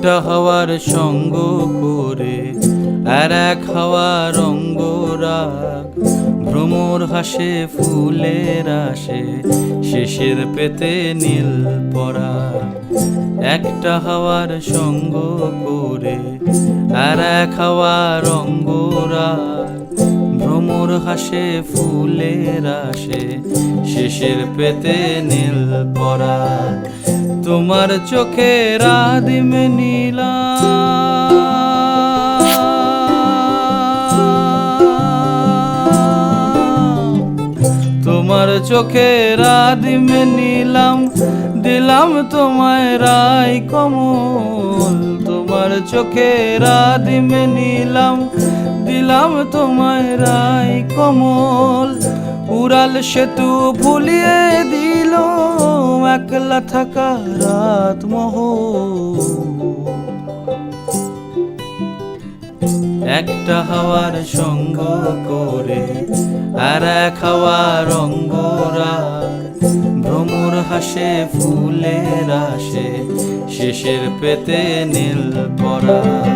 একটা হাওয়ার সঙ্গ করে আর এক হাওয়ার অঙ্গরাগ, ভ্রমর হাসে ফুলের আসে শেষের পেতে নীল পরাগ। একটা হাওয়ার সঙ্গ করে আর এক হাওয়ার অঙ্গরাগ, ভ্রমর হাসে ফুলের আসে শেষের পেতে নীল পরাগ। তোমার চোখের আদিম নীলা, তোমার চোখের আদিম নীলাম, দিলাম তোমায় রাই কমল। তোমার চোখের আদিম নীলাম, দিলাম তোমায় রাই কমল। উড়াল সেতু ভুলিয়ে দিল একলা থাকা রাত মহল। একটা হাওয়ার সঙ্গ করে আর এক হাওয়ার অঙ্গরাগ, ভ্রমর হাসে ফুলের আসে শেষের পেতে নীল পরাগ।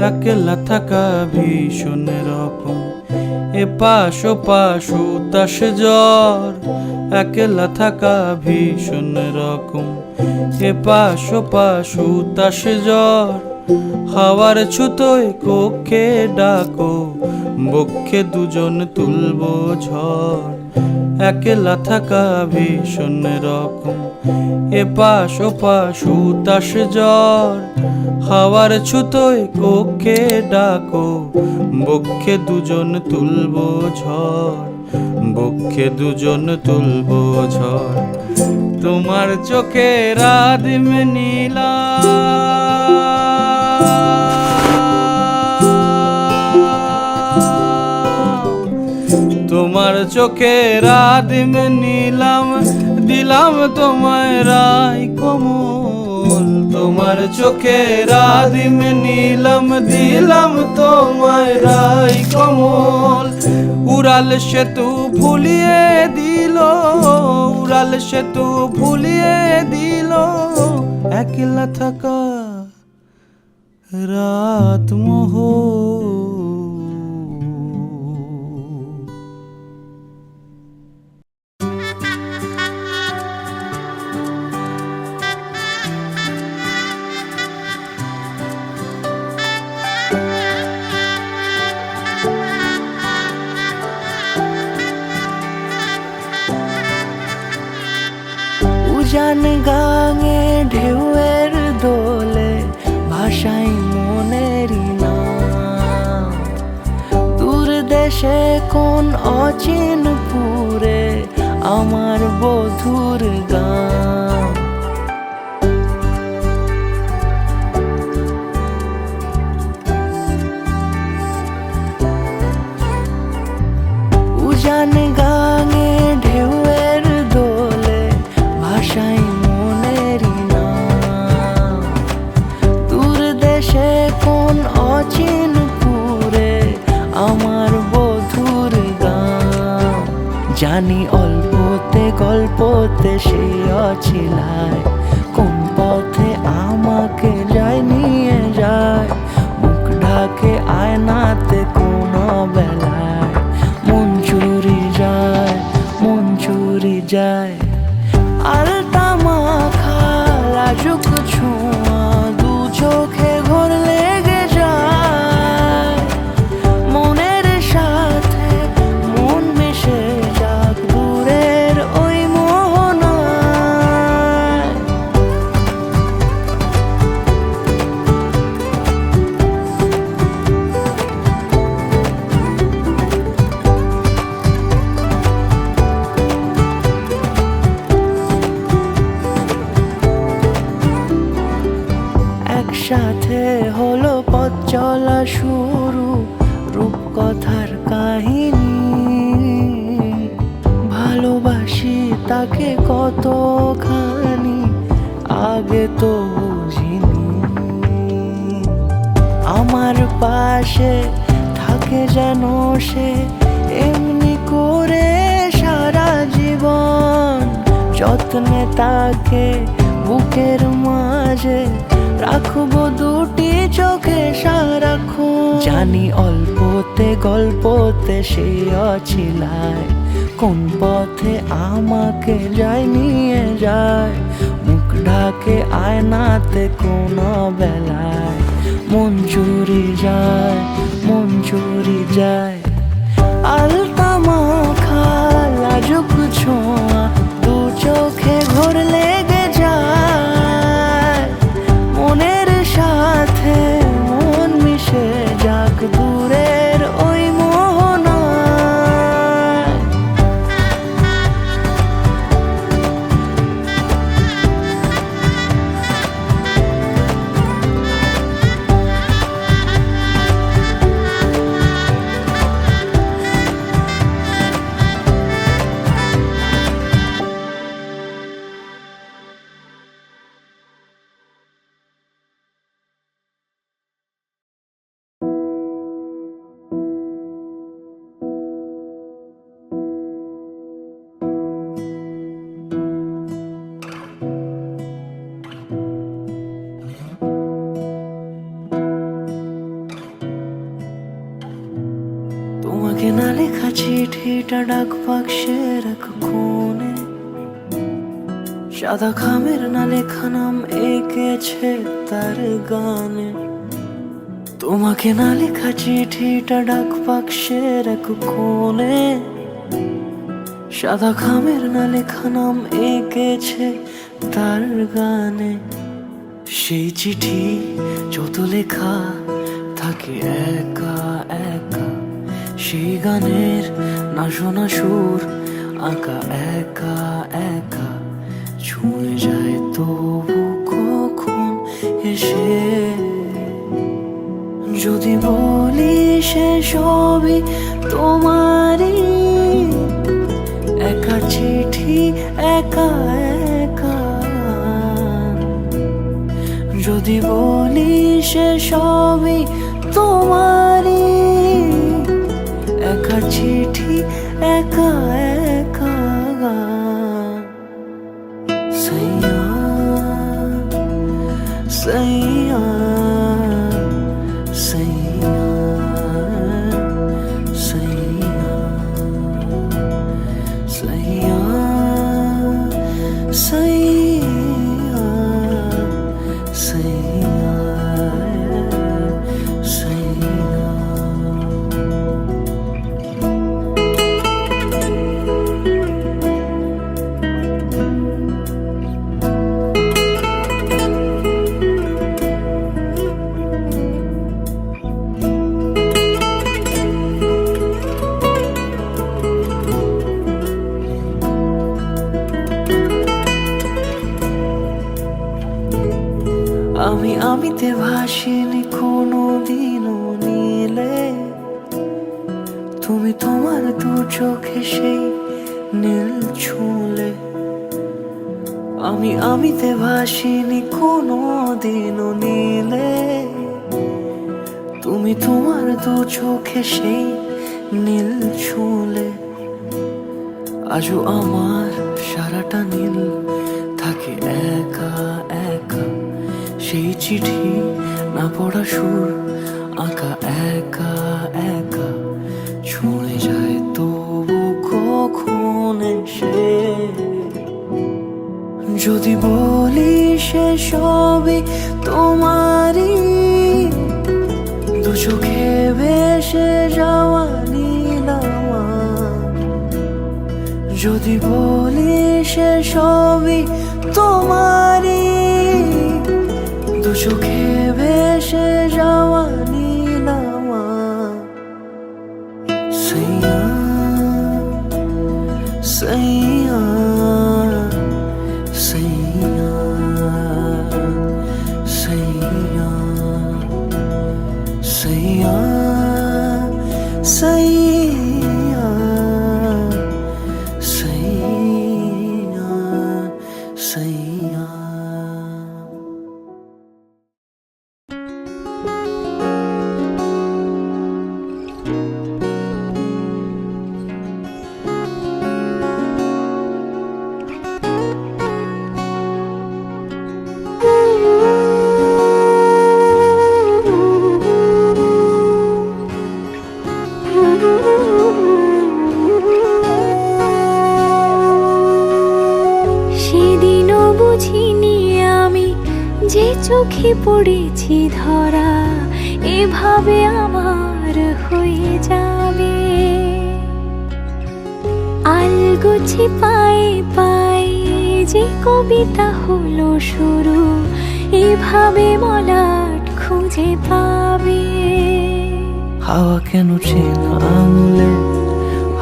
একলা থাকা ভীষণ রকম, এপাশ ওপাশ উতাস জ্বর। একলা থাকা ভীষণ রকম, এপাশ ওপাশ উতাস জ্বর। হাওয়ার ছুতোয় কক্ষে ডাকো, বক্ষে দুজন তুলবো ঝড়। একলা থাকা ভীষণ রকম, এপাশ ওপাশ উতাস জ্বর। হাওয়ার ছুতোয় কক্ষে ডাকো, বক্ষে দুজন তুলবো ঝড়। বক্ষে দুজন তুলবো ঝড়। তোমার চোখের আদিম নীলা, তোমার চোখের আদিম নীলাম, দিলাম তোমায় রাই কমল। তোমার চোখের আদিম নীলাম, দিলাম তোমায় রাই কমল। উড়াল সেতু ভুলিয়ে দিল, উড়াল সেতু ভুলিয়ে দিল একলা থাকা রাত মহল। উজান গাঙে ঢেউয়ের দোলে ভাষাই মনেরই নাম। দূর দেশে কোন অচিন পুরে আমার বধুর গান। উজান গাঙে ঢেউয়ের দোলে ভাষাই মনেরই নাম। দূর দেশে কোন অচিন পুরে আমার বধুর গান। জানি অল্পতে গল্পতে সে অছিলায়, কোন পথে আমাকে যায় নিয়ে যায়। মুখ ঢাকে আয়নাতে কোন বেলায়, মন চুরি যায়, মন চুরি যায়। আলতা মাখা লাজুক ছোঁয়া দু চোখে ঘোর লেগে যায়। মনের সাথে মন মিশে যাক দূরের ওই মোহনায়। তাকে কতখানি আগে তো বুঝিনি। আমার পাশে থাকে যেন সে এমনি করে সারা জীবন, যত্নে তাকে বুকের মাঝে রাখবো দুটি চোখে সারাক্ষণ। জানি অল্পতে গল্পতে সে অছিলায়, কোন পথে আমাকে যায় নিয়ে যায়। মুখ ঢাকে আয়নাতে কোন বেলায় মন চুরি যায়, মন চুরি যায়। আলতা মাখা লাজুক ছোঁয়া দু চোখে ঘোর লেগে যায়। মনের সাথে মন মিশে যাক দূরের ওই মোহনায়। তোমাকে না লেখা চিঠিটা ডাক বাক্সের এক কোণে, সাদা খামের না লেখা নাম এঁকেছে তার গানে। তোমাকে না লেখা চিঠিটা ডাক বাক্সের এক কোণে, সাদা খামের না লেখা নাম এঁকেছে তার গানে। সেই চিঠি যত লেখা থাকে একা একা, সেই গানের না শোনা সুর আঁকা একা একা ছুঁয়ে যায় তবু কখন এসে। যদি বলি সে সবই তোমারই, একা চিঠি একা একা। যদি বলি সে সবই তোমারই, একা চিঠি একা একা। সাইয়া সাইয়া সাইয়া সাইয়া সাইয়া সাইয়া সাইয়া সাইয়া। আমিতে ভাসিনি কোনো দিনও নীলে, তুমি তোমার দু চোখে সেই নীল ছুঁলে। আমিতে ভাসিনি কোনো দিনও নীলে, তুমি তোমার দু চোখে সেই নীল ছুঁলে। আজও আমার সারাটা নীল থাকে একা একা, সেই চিঠি না পড়া সুর আঁকা একা একা ছুঁয়ে যায় তবু কখন এসে। যদি বলি সে সবই তোমারই, দু চোখে ভেসে যাওয়া নীলামা। যদি বলি সে সবই তোমারই, দু চোখে ভেসে যাওয়া নীলামা। সাইয়া সাইয়া সাইয়া সাইয়া সাইয়া সাইয়া সাইয়া। যে চোখে পড়েছি ধরা এভাবে আমার হয়ে যাবে। আলগোছে পায়ে পায়ে যে কবিতা হলো শুরু এভাবে মলাট খুঁজে পাবে। হাওয়া কেন চেনা আঙুলে,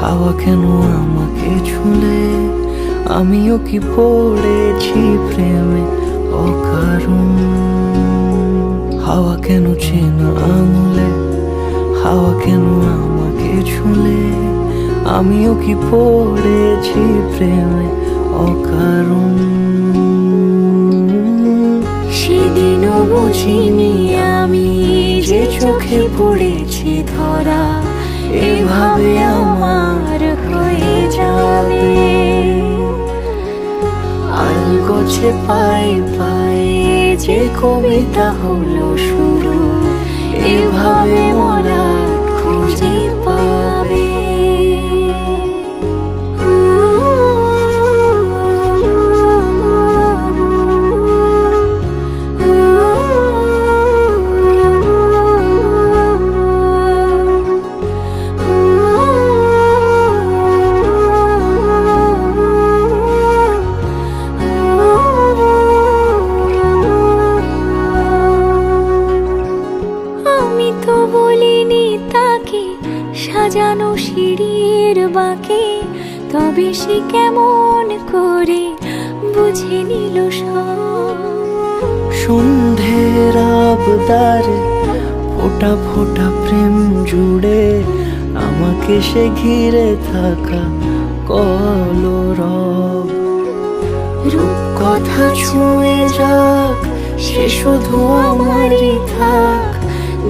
হাওয়া কেন আমাকে ছুলে, আমিও কি পড়েছি প্রেমে অকারণ। হাওয়া কেন চেনা আঙুলে, হাওয়া কেন আমাকে ছুলে, আমিও কি পড়েছি প্রেমে অকারণ। সেদিনও বুঝিনি আমি যে চোখে পড়েছি ধরা এভাবে আমার হয়ে যাবে। আলগোছে পায়ে পায়ে যে কবিতা হলো শুরু এভাবে মলাট খুঁজে পাবে। সাজানো সিঁড়ির বাঁকে তবে সে কেমন করে বুঝে নিল সব। সন্ধ্যের আবদারে ফোঁটা ফোঁটা প্রেম জুড়ে আমাকে সে ঘিরে থাকা কলরব। রূপকথা ছুঁয়ে যাক সে শুধু আমারই থাক,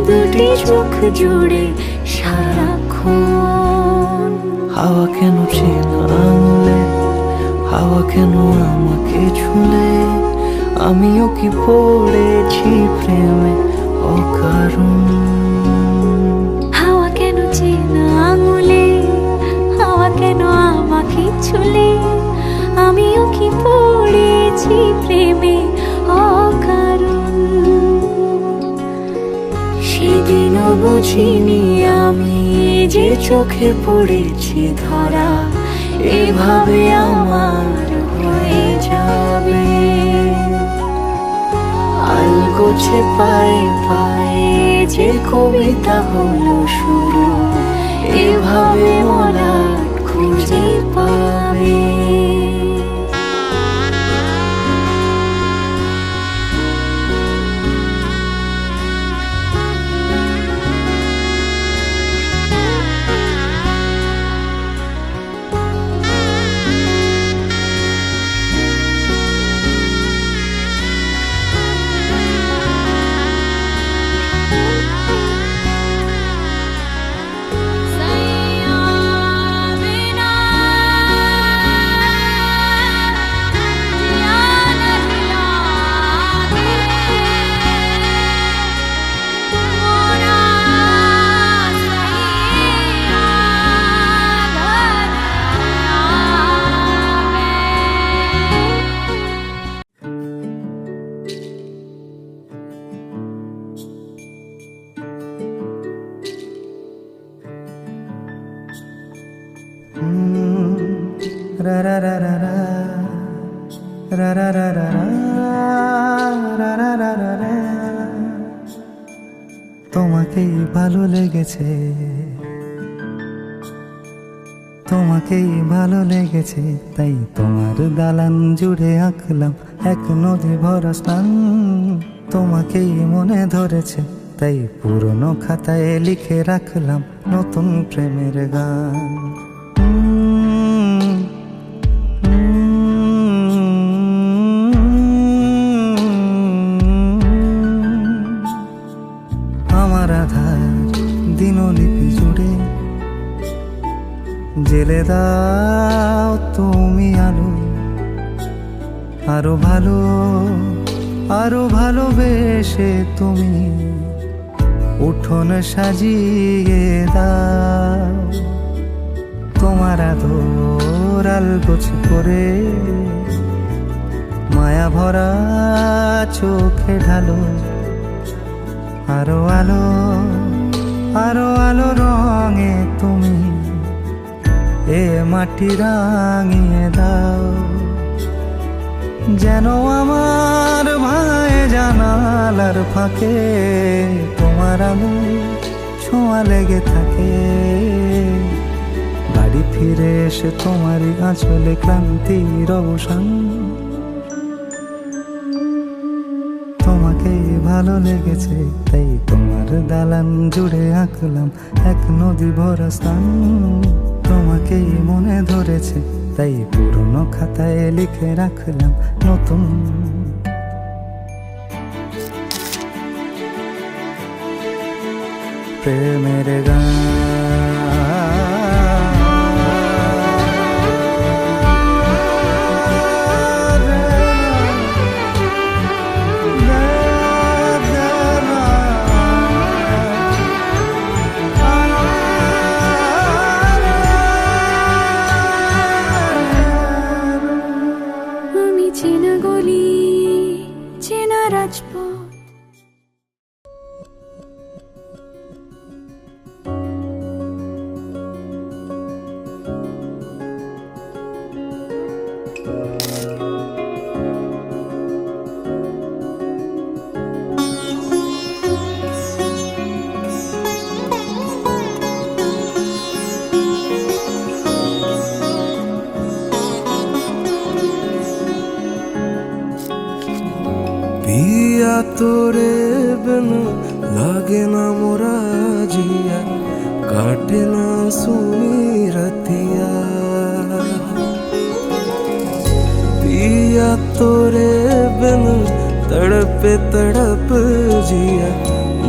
দুটি চোখ জুড়ে সারাক্ষণ। হাওয়া কেন চেনা আঙুলে, হাওয়া কেন আমাকে ছুলে, আমিও কি পড়েছি প্রেমে অকারণ। হাওয়া কেন চেনা আঙুলে, হাওয়া কেন আমাকে ছুলে, আমিও কি পড়েছি প্রেমে অকারণ। সেদিনও বুঝিনি আমি যে চোখে পড়েছি ধরা এভাবে আমার হয়ে যাবে। আলগোছে পায়ে পায়ে যে কবিতা হলো শুরু এভাবে মলাট খুঁজে পাবে। তোমাকেই ভালো লেগেছে, তোমাকেই ভালো লেগেছে, তাই তোমার দালান জুড়ে আঁকলাম এক নদী ভরা স্থান। তোমাকেই মনে ধরেছে, তাই পুরনো খাতায় লিখে রাখলাম নতুন প্রেমের গান। আমার আধার দিনলিপি জুড়ে জেলে দাও তুমি আলো, আরো ভালো আরো ভালোবেসে তুমি উঠোন সাজিয়ে দাও। তোমার আদর আলগোছ করে মায়া ভরা চোখে ঢালো আরো আলো আরো আলো রঙে তুমি এ মাটি রাঙিয়ে দাও, যেন আমার ভাই জানালার ফাঁকে তোমার আলো ছোঁয়া লেগে থাকে। বাড়ি ফিরে এসে তোমারই আঁচলে ক্লান্তির অবসান, তোমাকে ভালো লেগেছে তাই তোমার দালান জুড়ে আঁকলাম এক নদী ভরা স্থান। তোমাকেই মনে ধরেছে তাই পুরনো খাতায় লিখে রাখলাম নতুন। প্রেমের গান চেনা গলি চেনা রাজপথ, पिया तोरे बिन लागे ना मोरा जिया, काटे ना सुनी रतिया। पिया तोरे बिन तड़पे तड़प जिया,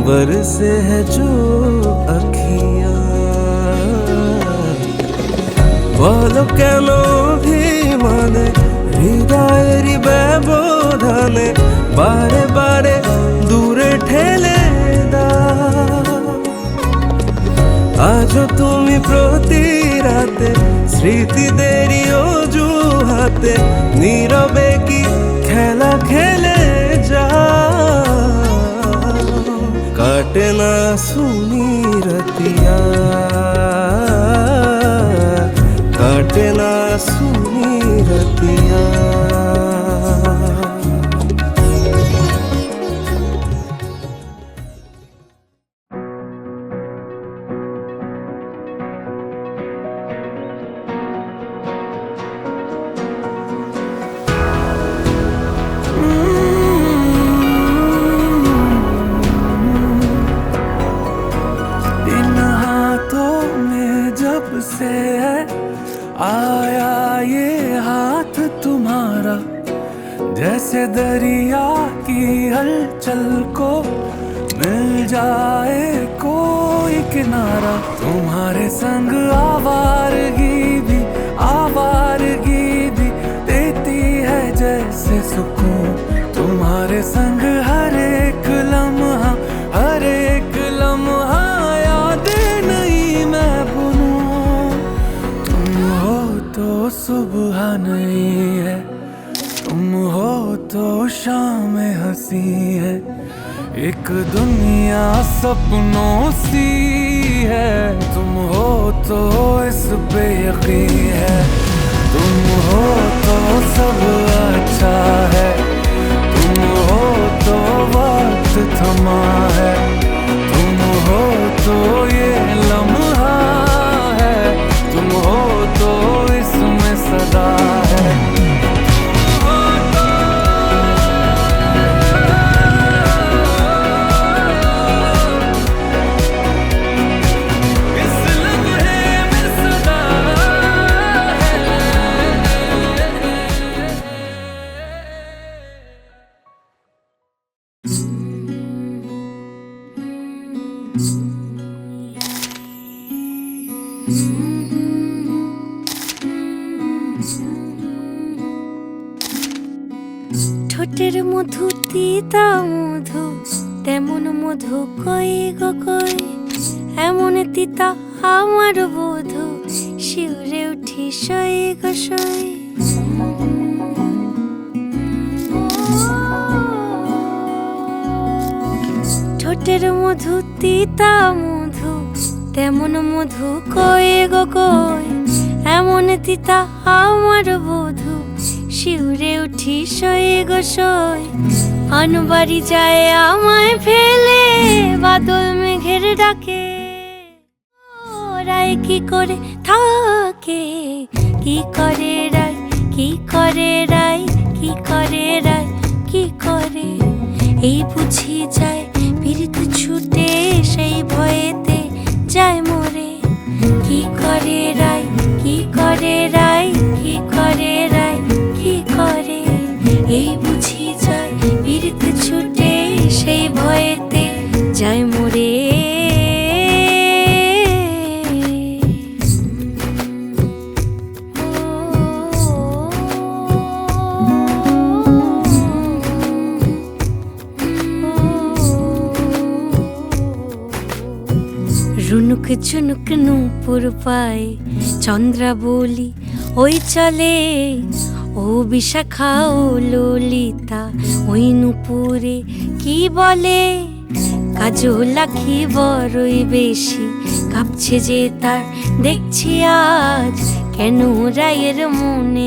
बरसे है जो अखियां। बोलो केनो भी माने हृदय বোধানে বারে বারে দূরে ঠেলে দাও। আজও তুমি প্রতি রাতে স্মৃতিদেরই অজুহাতে নীরবে কি খেলা খেলে যাও। কাটে না সুনি রতিয়া, काटे ना सुनी रतिया। इन हाथों में जब से है आया ये हाथ तुम्हारा, जैसे दरिया की हलचल को मिल जाए कोई किनारा। तुम्हारे संग आवारगी भी देती है जैसे सुकून। तुम्हारे संग हर एक लम्हा यादें नहीं मैं भूलूं। तुम हो तो सुबह नहीं है, तुम हो तो शाम हंसी है। एक दुनिया सपनों सी है, तुम हो तो इस पे यकीन है। तुम हो तो सब अच्छा है, तुम हो तो वक्त थमा है। तुम हो तो ये लम्हा है, तुम हो तो इसमें सदा है। इस लम्हे में सदा ঠোঁটের মধু তিতা মধু, তেমন মধু কই গো কই। এমন তিতা আমার বধু, শিউরে উঠি সই গো সই। ঠোঁটের মধু তিতা মধু, তেমন মধু কয়ে গো কই, এমন তিতা আমার বধূ, শিউরে উঠি সয়ে গো সই। আনবাড়ি যায় আমায় ফেলে, বাদল মেঘের ডাকে, রায় কি করে থাকে, কি করে রায়, কি করে রায়, কি করে রায়, কি করে। এই বুঝি যায় পীড়িত ছুটে, সেই ভয়েতে যায় মরে। কি করে রায়, কি করে রায়, কি করে রায়, কি করে। এই বুঝি যায় পীড়িত ছুটে, সেই ভয়েতে যায় মরে। রুনুক ঝুনুক নূপুর পায়, চন্দ্রা বলি ওই চলে, ও বিশাখা ও ললিতা ওই নূপুরে কি বলে। কাজল আঁখি বড়ই বেশি, কাঁপছে যে তার দেখছি আজ, কেন রায়ের মনে